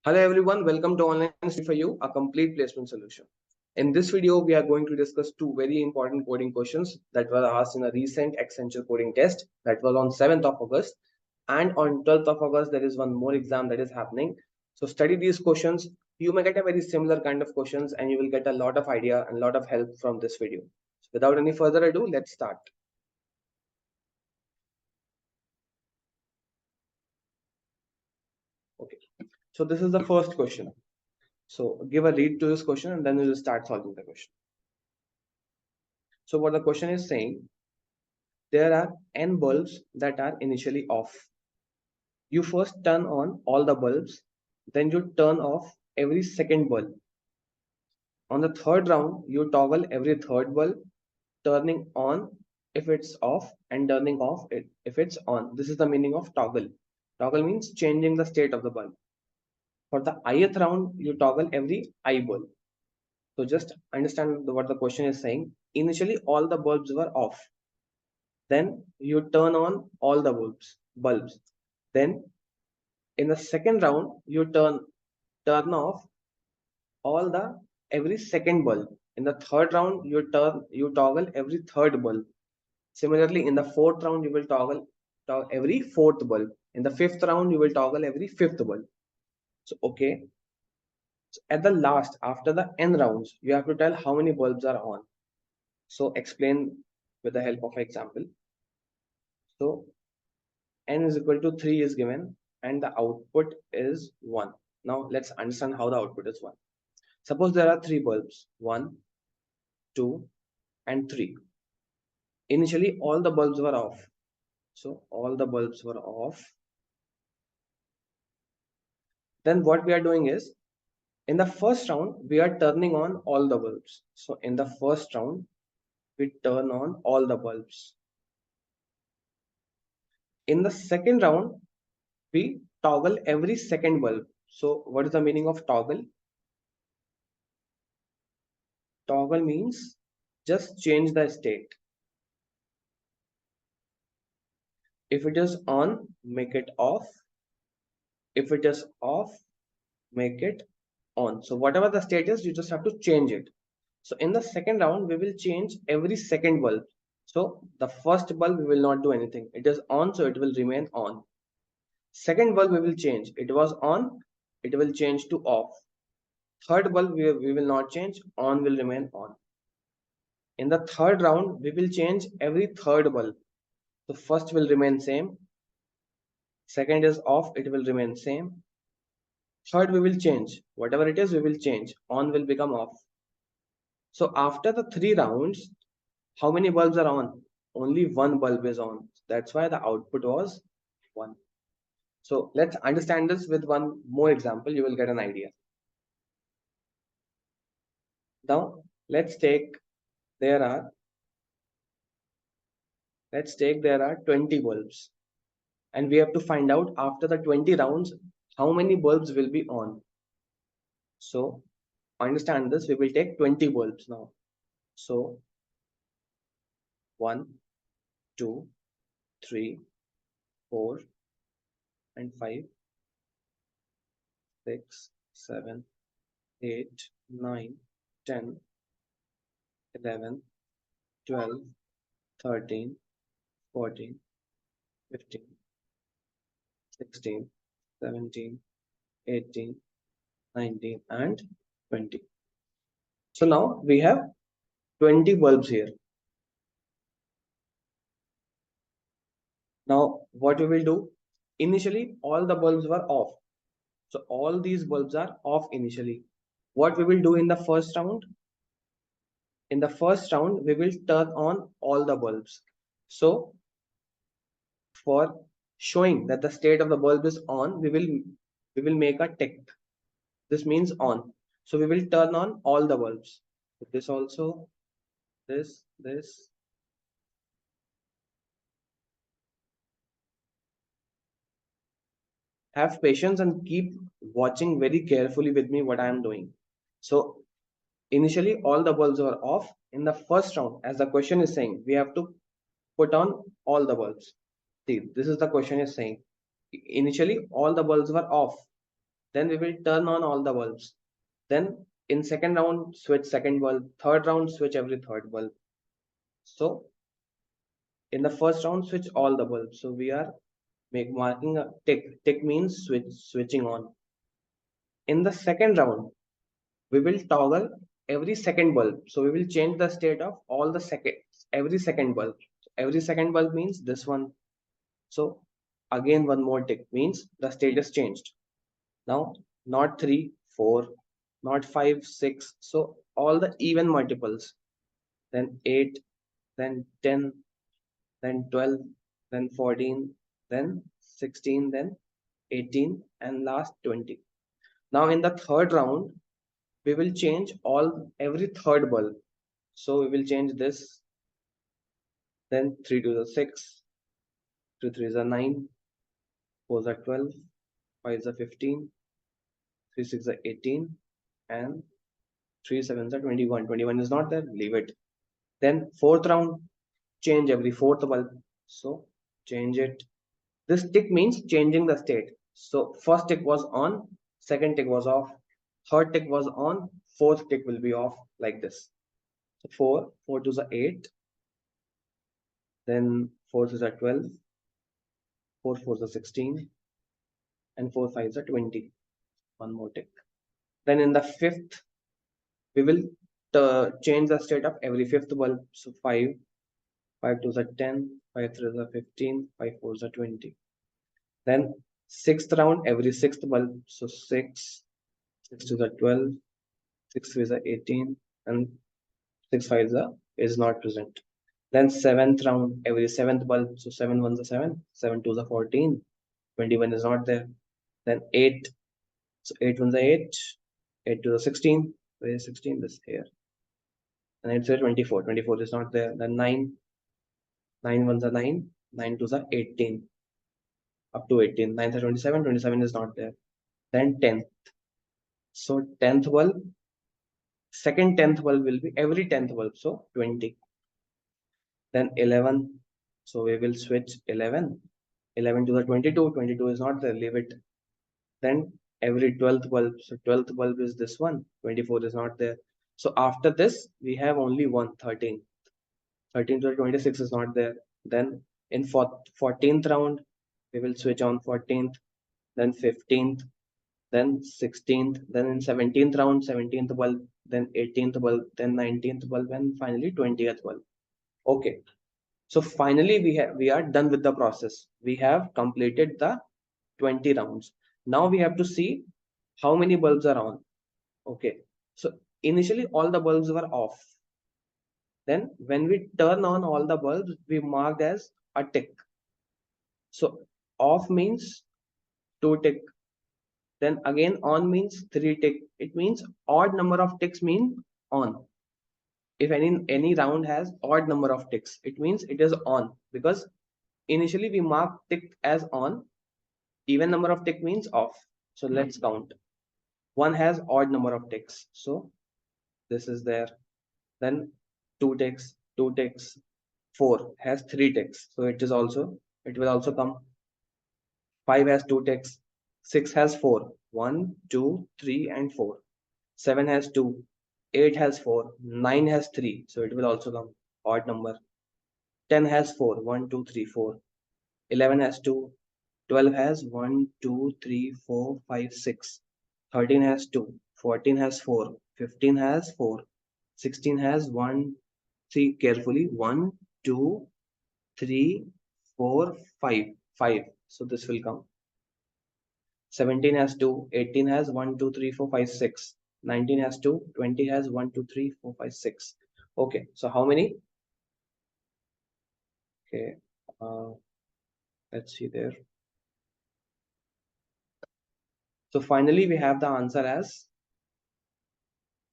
Hello everyone, welcome to Online Study for You, a complete placement solution. In this video, we are going to discuss two very important coding questions that were asked in a recent Accenture coding test that was on 7th of August. And on 12th of August, there is one more exam that is happening. So study these questions. You may get a very similar kind of questions and you will get a lot of idea and a lot of help from this video. So without any further ado, let's start. Okay, so this is the first question. So give a read to this question and then we will start solving the question. So what the question is saying, there are n bulbs that are initially off. You first turn on all the bulbs, then you turn off every second bulb. On the third round, you toggle every third bulb, turning on if it's off and turning off it if it's on. This is the meaning of toggle. Toggle means changing the state of the bulb. For the ith round, you toggle every I bulb. So just understand what the question is saying. Initially, all the bulbs were off. Then you turn on all the bulbs. Then in the second round, you turn off all the every second bulb. In the third round, you toggle every third bulb. Similarly, in the fourth round, you will toggle every fourth bulb. In the fifth round, you will toggle every fifth bulb. So okay. So at the last, after the n rounds, you have to tell how many bulbs are on. So explain with the help of example. So n is equal to 3 is given and the output is 1. Now let's understand how the output is 1. Suppose there are 3 bulbs, 1, 2 and 3. Initially all the bulbs were off. So all the bulbs were off. Then what we are doing is, in the first round, we are turning on all the bulbs. So in the first round, we turn on all the bulbs. In the second round, we toggle every second bulb. So what is the meaning of toggle? Toggle means just change the state. If it is on, make it off. If it is off, make it on. So whatever the state is, you just have to change it. So in the second round, we will change every second bulb. So the first bulb, we will not do anything. It is on, so it will remain on. Second bulb, we will change. It was on, it will change to off. Third bulb, we will not change. On will remain on. In the third round, we will change every third bulb. So first will remain same. Second is off, it will remain same. Third, we will change. Whatever it is, we will change. On will become off. So after the 3 rounds, how many bulbs are on? Only one bulb is on. That's why the output was 1. So let's understand this with one more example. You will get an idea. Now let's take there are 20 bulbs, and we have to find out after the 20 rounds how many bulbs will be on. So understand this. We will take 20 bulbs now. So 1, 2, 3, 4 and 5, 6, 7, 8, 9, 10, 11, 12, 13, 14, 15, 16, 17, 18, 19 and 20. So now we have 20 bulbs here. Now what we will do, initially all the bulbs were off. So all these bulbs are off initially. What we will do in the first round? In the first round, we will turn on all the bulbs. So for showing that the state of the bulb is on, we will make a tick. This means on. So we will turn on all the bulbs. This also, this. Have patience and keep watching very carefully with me what I am doing. So initially all the bulbs were off. In the first round, as the question is saying, we have to put on all the bulbs. See, this is the question is saying. Initially all the bulbs were off. Then we will turn on all the bulbs. Then in second round, switch second bulb. Third round, switch every third bulb. So in the first round, switch all the bulbs. So we are marking a tick. Tick means switching on. In the second round, we will toggle every second bulb. So we will change the state of all the every second bulb. Every second bulb means this one. So again, one more tick means the state is changed. Now, not 3, 4, not 5, 6. So all the even multiples, then 8, then 10, then 12, then 14, then 16, then 18, and last 20. Now in the third round, we will change every third bulb. So we will change this, then 3 to the 6, 2 3 is a 9, 4 is a 12, 5 is a 15, 3 6 is a 18, and 3 7 is a 21. 21 is not there, leave it. Then fourth round, change every fourth bulb. So change it. This tick means changing the state. So first tick was on, second tick was off, third tick was on, fourth tick will be off like this. So 4, 4 to the 8, then 4 to the 12, 4 4 to the 16, and 4 5 is a 20. One more tick. Then in the fifth, we will change the state of every fifth bulb. So 5, 5 to the 10, 5 3 is a 15, 5 4 is a 20. Then sixth round, every sixth bulb. So 6, 6 to the 12, 6 3 is a 18, and 6 5 is not present. Then seventh round, every seventh bulb. So 7 1 is a 7, 7 2 is a 14, 21 is not there. Then 8, so 8 1 is a 8, 8 to the 16, where is 16? This here. And it's a 24, 24 is not there. Then 9, 9 1 is a 9, 9 2 is a 18, up to 18. 9 is a 27, 27 is not there. Then 10th. So 10th bulb, second 10th bulb will be every 10th bulb, so 20. Then 11, so we will switch 11. 11 to the 22, 22 is not there, leave it. Then every 12th bulb, so 12th bulb is this one, 24 is not there. So after this, we have only one, 13. 13 to the 26 is not there. Then in 14th round, we will switch on 14th, then 15th, then 16th, then in 17th round, 17th bulb, then 18th bulb, then 19th bulb, and finally 20th bulb. Okay. So finally we are done with the process. We have completed the 20 rounds. Now we have to see how many bulbs are on. Okay. So initially all the bulbs were off. Then when we turn on all the bulbs, we marked as a tick. So off means 2 tick. Then again on means 3 tick. It means odd number of ticks mean on. If any round has odd number of ticks, it means it is on, because initially we mark tick as on, even number of tick means off. So let's count. One has odd number of ticks, so this is there. Then 2 ticks, 2 ticks. 4 has 3 ticks, so it will also come. 5 has 2 ticks. 6 has 4. 1 2 3 and 4. 7 has 2. 8 has 4. 9 has 3, so it will also come odd number. 10 has 4. 1 2 3 4. 11 has 2. 12 has 1 2 3 4 5 6. 13 has 2. 14 has 4. 15 has 4. 16 has 1. See carefully. 1 2 3 4 5. 5. So this will come. 17 has 2. 18 has 1 2 3 4 5 6. 19 has 2. 20 has 1 2 3 4 5 6. Okay. So how many? Okay. Let's see there. So finally we have the answer as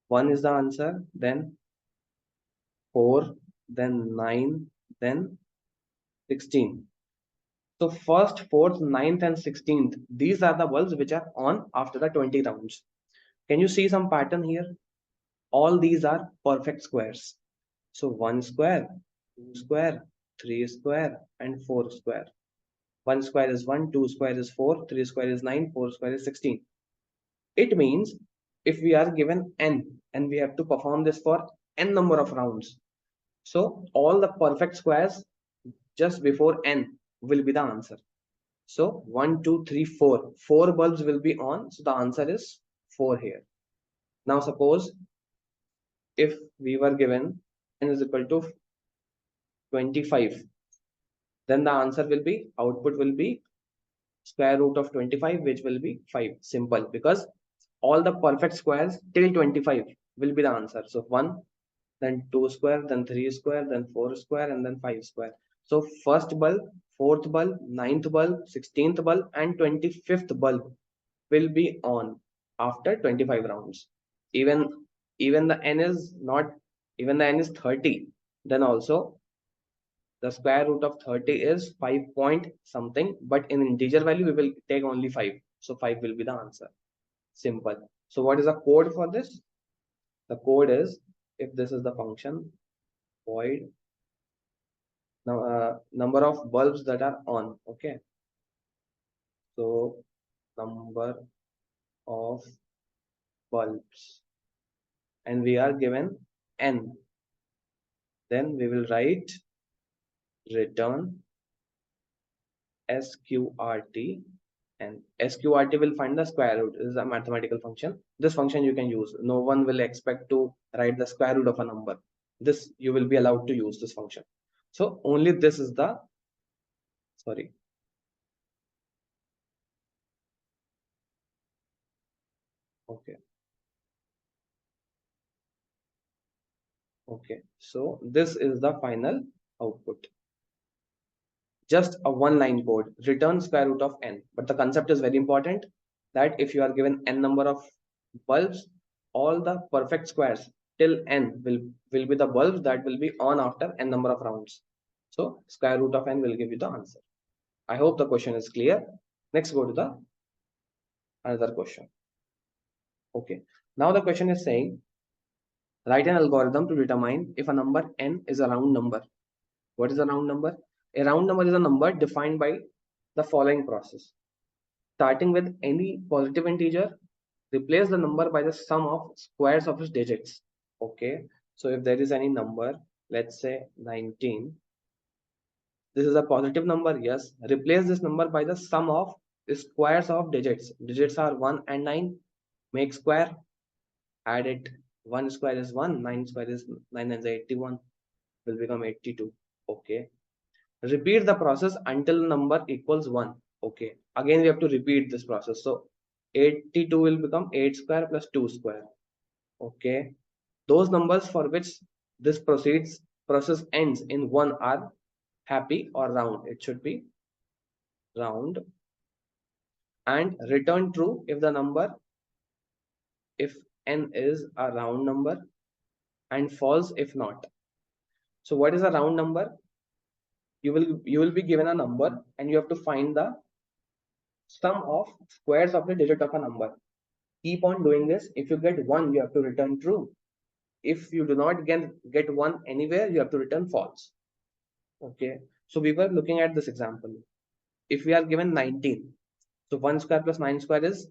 1 is the answer, then 4, then 9, then 16. So first, fourth, 9th, and 16th, these are the bulbs which are on after the 20 rounds. Can you see some pattern here? All these are perfect squares. So 1 square, 2 square, 3 square, and 4 square. 1 square is 1, 2 square is 4, 3 square is 9, 4 square is 16. It means if we are given n and we have to perform this for n number of rounds, so all the perfect squares just before n will be the answer. So 1, 2, 3, 4. 4 bulbs will be on. So the answer is 4 here. Now suppose if we were given n is equal to 25, then the answer will be, output will be square root of 25, which will be 5. Simple, because all the perfect squares till 25 will be the answer. So 1, then 2 square, then 3 square, then 4 square, and then 5 square. So first bulb, fourth bulb, ninth bulb, 16th bulb, and 25th bulb will be on after 25 rounds. Even even the n is not, even the n is 30, then also the square root of 30 is 5 point something, but in integer value we will take only 5. So 5 will be the answer. Simple. So what is the code for this? The code is, if this is the function, void now number of bulbs that are on. Okay, so number of bulbs, and we are given n, then we will write return sqrt, and sqrt will find the square root. This is a mathematical function. This function you can use. No one will expect to write the square root of a number. This you will be allowed to use this function. So only this is the, sorry, okay, okay, so this is the final output. Just a one line code, return square root of n. But the concept is very important, that if you are given n number of bulbs, all the perfect squares till n will be the bulbs that will be on after n number of rounds. So square root of n will give you the answer. I hope the question is clear. Next, go to the another question. Okay, now the question is saying, write an algorithm to determine if a number n is a round number. What is a round number? A round number is a number defined by the following process. Starting with any positive integer, replace the number by the sum of squares of its digits. Okay, so if there is any number, let's say 19, this is a positive number. Yes, replace this number by the sum of squares of digits. Digits are 1 and 9. Make square, add it. 1 square is 1, 9 square is 9 and 81, will become 82. Okay, repeat the process until number equals 1. Okay, again we have to repeat this process. So 82 will become 8 square plus 2 square. Okay, those numbers for which this process ends in 1 are happy or round. It should be round, and return true if the number, if n is a round number, and false if not. So what is a round number? You will be given a number and you have to find the sum of squares of the digit of a number. Keep on doing this. If you get 1, you have to return true. If you do not get 1 anywhere, you have to return false. Okay, so we were looking at this example. If we are given 19, so 1 square plus 9 square is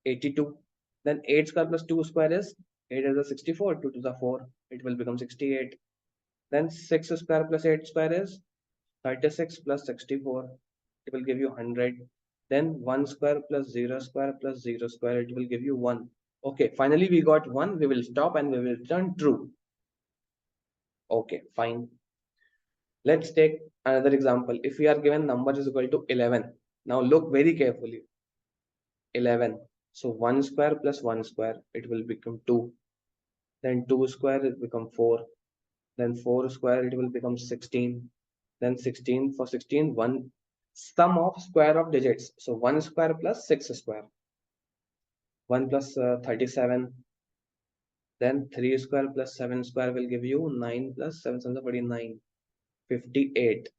82. Then 8 square plus 2 square is, 8 is a 64, 2 to the 4, it will become 68. Then 6 square plus 8 square is 36 plus 64, it will give you 100. Then 1 square plus 0 square plus 0 square, it will give you 1. Okay, finally we got 1. We will stop and we will return true. Okay, fine. Let's take another example. If we are given number is equal to 11. Now look very carefully. 11. So 1 square plus 1 square, it will become 2. Then 2 square, it become 4. Then 4 square, it will become 16. Then 16, for 16, 1 sum of square of digits. So 1 square plus 6 square. 1 plus 37. Then 3 square plus 7 square will give you 9 plus 7 7 49, 58.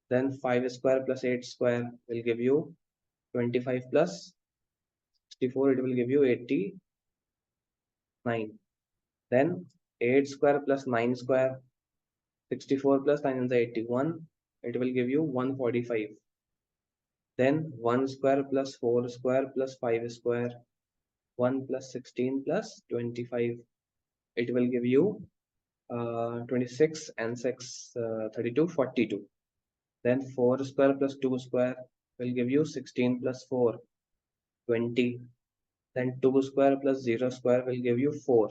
Then 5 square plus 8 square will give you 25 plus 64, it will give you 89. Then 8 square plus 9 square, 64 plus 9 is 81, it will give you 145. Then 1 square plus 4 square plus 5 square, 1 plus 16 plus 25. It will give you 26 and 6, 32, 42. Then 4 square plus 2 square will give you 16 plus 4, 20. Then 2 square plus 0 square will give you 4.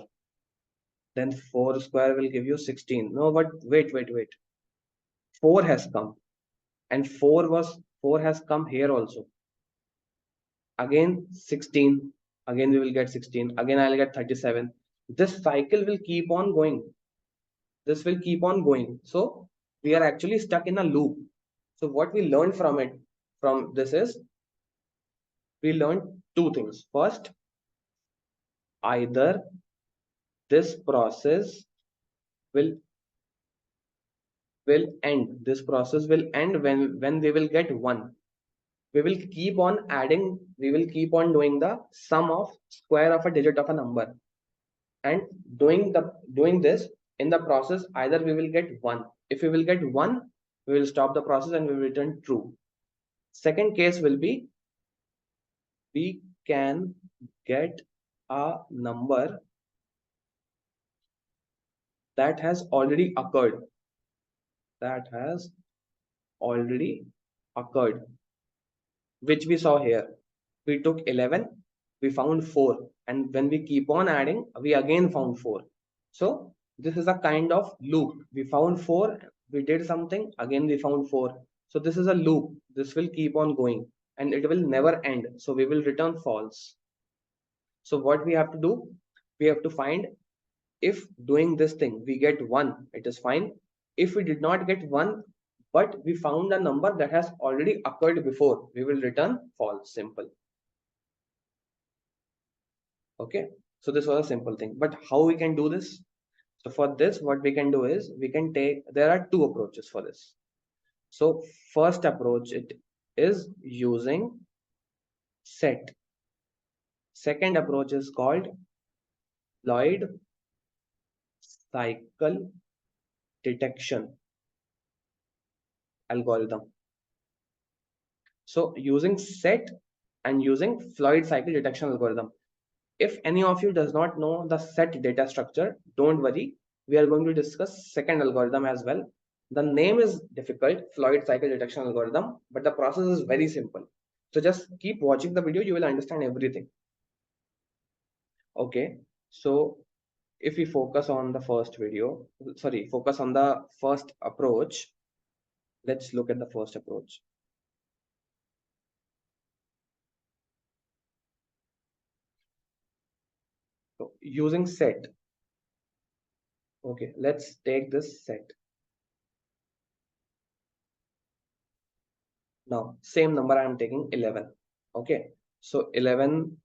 Then 4 square will give you 16. No, but wait. 4 has come. And 4 has come here also. Again 16. Again we will get 16. Again I'll get 37. This cycle will keep on going. This will keep on going. So we are actually stuck in a loop. So what we learned from this is we learned two things. First, either this process will end. This process will end when we will get 1. We will keep on adding, we will keep on doing the sum of square of a digit of a number. And doing this in the process, either we will get 1. If we will get 1, we will stop the process and we will return true. Second case will be we can get a number that has already occurred. That has already occurred, which we saw here. We took 11, we found 4, and when we keep on adding, we again found 4. So this is a kind of loop. We found 4, we did something, again we found 4. So this is a loop. This will keep on going and it will never end. So we will return false. So what we have to do? We have to find if doing this thing we get 1, it is fine. If we did not get 1, but we found a number that has already occurred before, we will return false. Simple. Okay, so this was a simple thing, but how we can do this? So for this, what we can do is we can take, there are two approaches for this. So first approach, it is using set. Second approach is called Lloyd cycle detection algorithm. So using set and using Floyd cycle detection algorithm. If any of you does not know the set data structure, don't worry. We are going to discuss second algorithm as well. The name is difficult, Floyd cycle detection algorithm, but the process is very simple. So just keep watching the video, you will understand everything. Okay, so if we focus on the first video, sorry, focus on the first approach, let's look at the first approach. So using set, okay, let's take this set. Now, same number I am taking 11. Okay, so 11,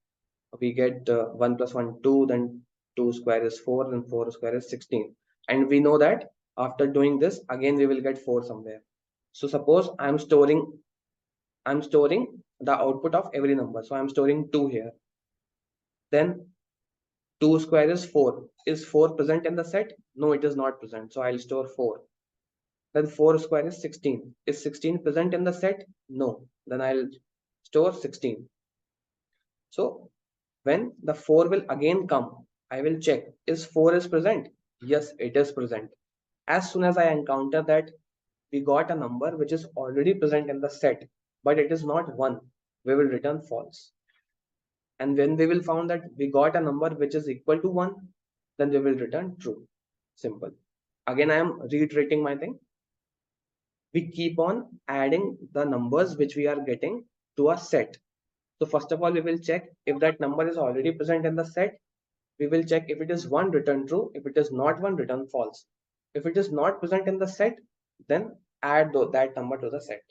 we get 1 plus 1, 2, then 2 square is 4, and 4 square is 16. And we know that after doing this, again, we will get 4 somewhere. So suppose I'm storing the output of every number. So I'm storing 2 here. Then 2 square is 4. Is 4 present in the set? No, it is not present. So I'll store 4. Then 4 square is 16. Is 16 present in the set? No. Then I'll store 16. So when the 4 will again come, I will check, is 4 is present? Yes, it is present. As soon as I encounter that we got a number which is already present in the set, but it is not 1, we will return false. And when we will found that we got a number which is equal to 1, then we will return true. Simple. Again, I am reiterating my thing. We keep on adding the numbers which we are getting to a set. So first of all, we will check if that number is already present in the set. We will check if it is 1, return true. If it is not 1, return false. If it is not present in the set, then add that number to the set.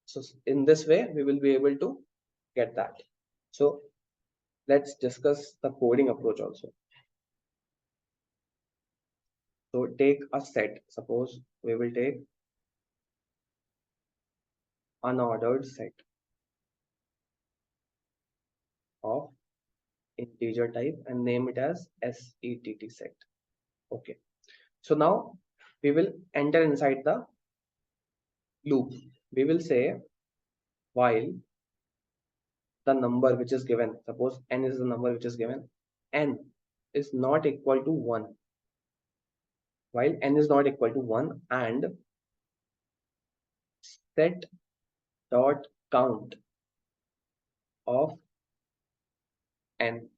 So in this way, we will be able to get that. So let's discuss the coding approach also. So take a set. Suppose we will take unordered set of integer type and name it as SETT set. Okay. So now we will enter inside the loop. We will say while the number which is given, suppose n is the number which is given, n is not equal to 1, while n is not equal to 1, and set dot count of n.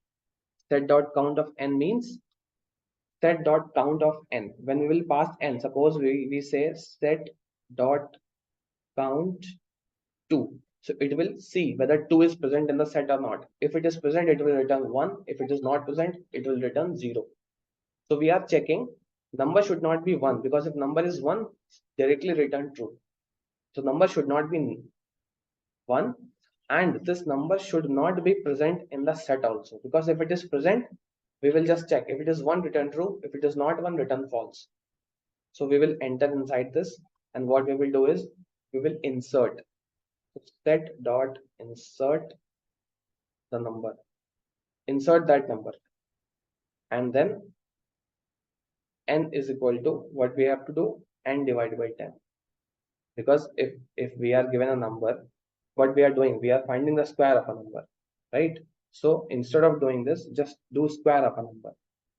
Set dot count of n means set dot count of n. When we will pass n, suppose we say set dot count 2. So it will see whether 2 is present in the set or not. If it is present, it will return 1. If it is not present, it will return 0. So we are checking number should not be 1, because if number is 1, directly return true. So number should not be 1, and this number should not be present in the set also, because if it is present, we will just check. If it is 1, return true. If it is not 1, return false. So we will enter inside this, and what we will do is we will insert. Set dot insert the number. Insert that number, and then n is equal to what we have to do, n divided by 10. Because if we are given a number, what we are doing, we are finding the square of a number, right? So instead of doing this, just do square of a number.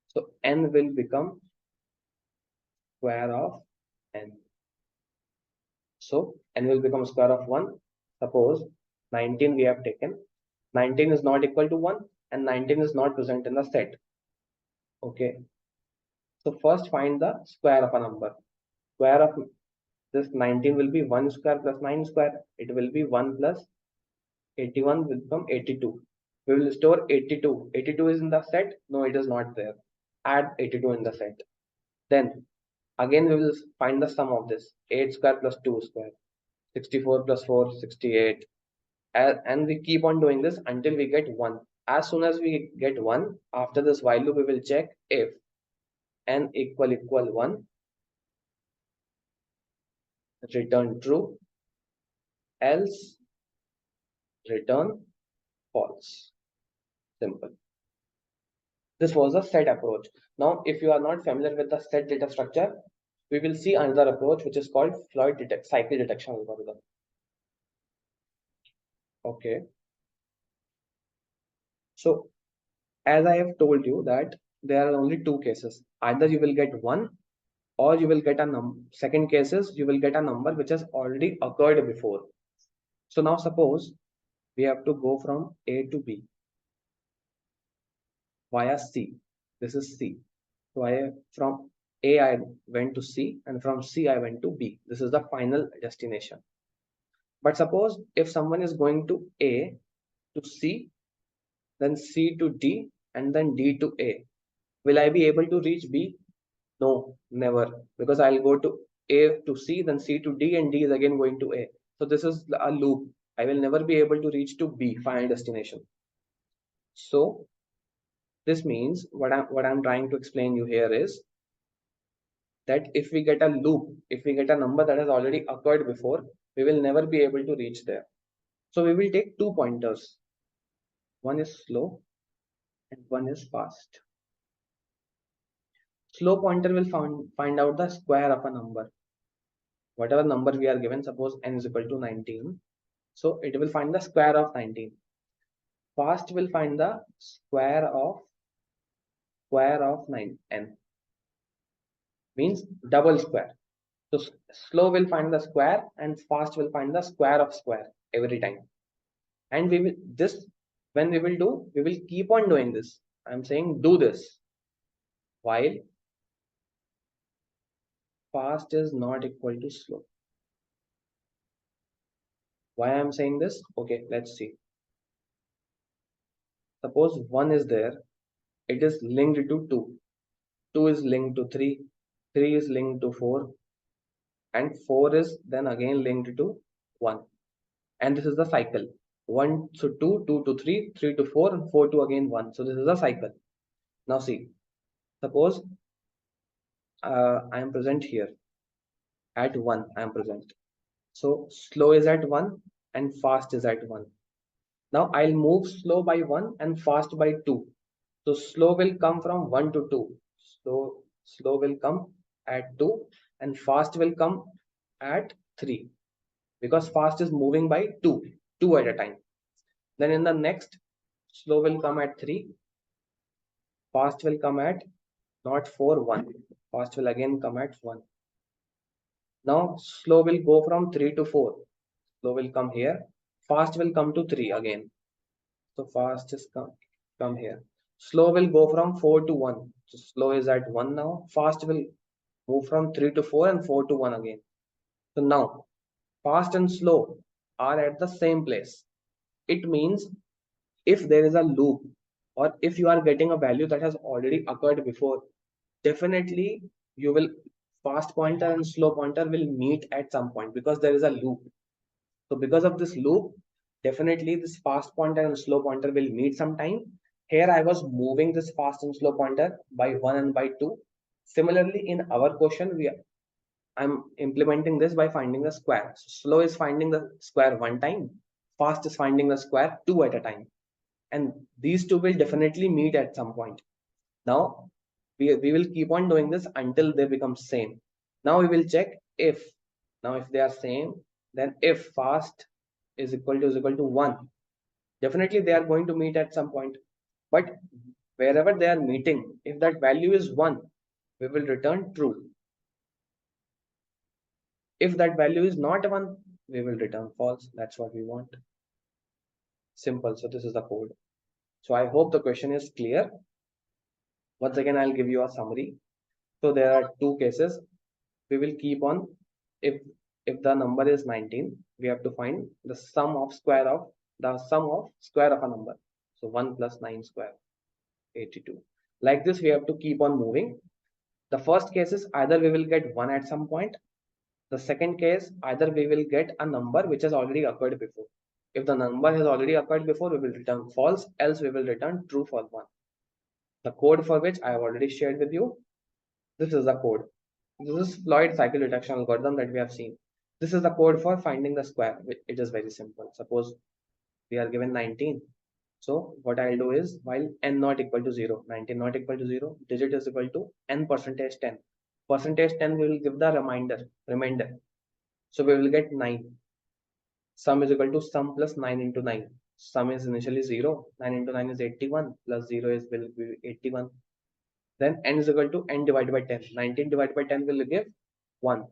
So n will become square of n. So n will become square of 1. Suppose 19 we have taken. 19 is not equal to 1, and 19 is not present in the set. Okay. So first find the square of a number. Square of this 19 will be 1 square plus 9 square. It will be 1 plus 81 will become 82. We will store 82. 82 is in the set. No, it is not there. Add 82 in the set. Then again we will find the sum of this. 8 square plus 2 square. 64 plus 4, 68. And we keep on doing this until we get 1. As soon as we get 1, after this while loop, we will check if n equal 1, return true, else return false. Simple. This was a set approach. Now, if you are not familiar with the set data structure, we will see another approach which is called Floyd cycle detection algorithm. Okay. So, as I have told you that there are only two cases. Either you will get 1, or you will get a number. Second case is you will get a number which has already occurred before. So now suppose we have to go from A to B via C. This is C. So from A I went to C, and from C I went to B. This is the final destination. But suppose if someone is going to A to C, then C to D, and then D to A, will I be able to reach B? No, never, because I'll go to A to C, then C to D, and D is again going to A. So this is a loop. I will never be able to reach to B, final destination. So this means what I'm trying to explain you here is that if we get a loop, if we get a number that has already occurred before, we will never be able to reach there. So we will take 2 pointers. One is slow and one is fast. Slow pointer will find out the square of a number. Whatever number we are given, suppose n is equal to 19. So it will find the square of 19. Fast will find the square of 9n. Means double square. So slow will find the square and fast will find the square of square every time. And we will when we will do, we will keep on doing this. I'm saying do this while fast is not equal to slow. Why I'm saying this? Okay, let's see. Suppose 1 is there, it is linked to 2. 2 is linked to 3. 3 is linked to 4. And 4 is then again linked to 1. And this is the cycle. 1 to 2, 2 to 3, 3 to 4, and 4 to again 1. So this is a cycle. Now see, suppose I am present here. At 1, I am present. So slow is at 1 and fast is at 1. Now I'll move slow by 1 and fast by 2. So slow will come from 1 to 2. Slow will come at 2 and fast will come at 3. Because fast is moving by 2 at a time. Then in the next, slow will come at 3, fast will come at not 4, 1. Fast will again come at 1. Now slow will go from 3 to 4. Slow will come here. Fast will come to 3 again. So fast is come here. Slow will go from 4 to 1. So slow is at 1 now. Fast will move from 3 to 4 and 4 to 1 again. So now fast and slow are at the same place. It means if there is a loop or if you are getting a value that has already occurred before, definitely you will fast pointer and slow pointer will meet at some point because there is a loop. So because of this loop, definitely this fast pointer and slow pointer will meet sometime. Here I was moving this fast and slow pointer by 1 and by 2. Similarly, in our question, I'm implementing this by finding the square. So slow is finding the square one time, fast is finding the square two at a time. And these two will definitely meet at some point. Now, we will keep on doing this until they become same. Now we will check if, now if they are same, then if fast is equal to 1, definitely they are going to meet at some point. But wherever they are meeting, if that value is 1, we will return true. If that value is not 1, we will return false. That's what we want. Simple. So this is the code. So I hope the question is clear. Once again, I'll give you a summary. So there are two cases. We will keep on, if the number is 19, we have to find the sum of square of a number. So 1 plus 9 square, 82. Like this, we have to keep on moving. The first case is either we will get 1 at some point. The second case, either we will get a number which has already occurred before. If the number has already occurred before, we will return false, else we will return true for 1. The code for which I have already shared with you. This is the code. This is Floyd cycle reduction algorithm that we have seen. This is the code for finding the square. It is very simple. Suppose we are given 19. So what I'll do is, while n not equal to 0, 19 not equal to 0, digit is equal to n percentage 10. Percentage 10 will give the remainder. So we will get 9. Sum is equal to sum plus 9 into 9. Sum is initially 0. 9 into 9 is 81. Plus 0 will be 81. Then n is equal to n divided by 10. 19 divided by 10 will give 1.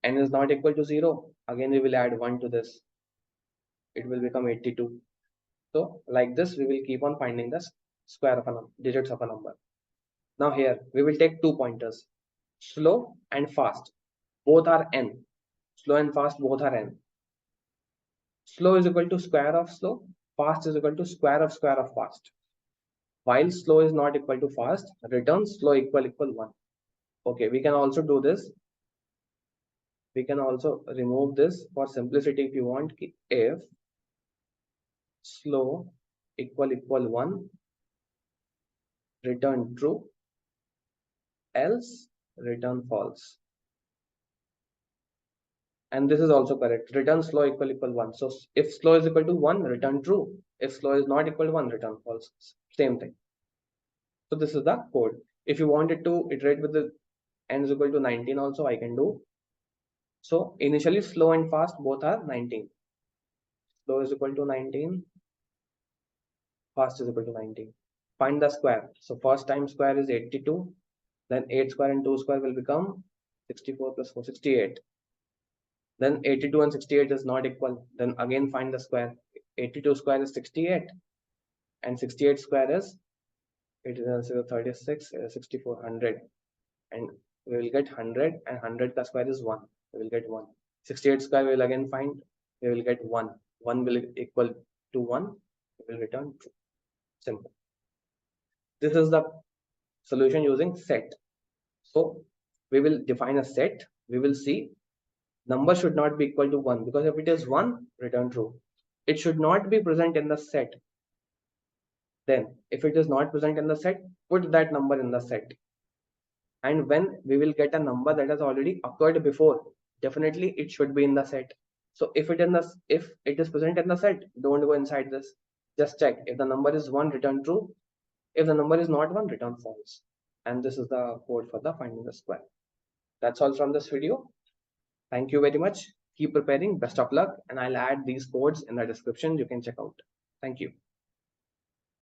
N is not equal to 0. Again, we will add 1 to this. It will become 82. So like this, we will keep on finding the square of a number, digits of a number. Now here, we will take 2 pointers. Slow and fast. Both are n. Slow and fast both are n. Slow is equal to square of slow. Fast is equal to square of fast. While slow is not equal to fast, return slow equal 1. Okay, we can also do this. We can also remove this for simplicity if you want. If slow equal 1, return true, else return false. And this is also correct. Return slow equal 1. So if slow is equal to 1, return true. If slow is not equal to 1, return false. Same thing. So this is the code. If you wanted to iterate with the n is equal to 19 also, I can do. So initially slow and fast both are 19. Slow is equal to 19. Fast is equal to 19. Find the square. So first time square is 82. Then 8 square and 2 square will become 64 plus 4, 68. Then 82 and 68 is not equal. Then again find the square. 82 square is 68. And 68 square is, it is 36, 64, 100. And we will get 100 and 100 ka square is 1. We will get 1. 68 square we will again find. We will get 1. 1 will equal to 1. We will return true. Simple. This is the solution using set. So we will define a set. We will see number should not be equal to 1 because if it is 1, return true. It should not be present in the set. Then if it is not present in the set, put that number in the set. And when we will get a number that has already occurred before, definitely it should be in the set. So if it is present in the set, don't go inside this. Just check. If the number is 1, return true. If the number is not 1, return false. And this is the code for the finding the square. That's all from this video. Thank you very much. Keep preparing. Best of luck. And I'll add these codes in the description. You can check out. Thank you.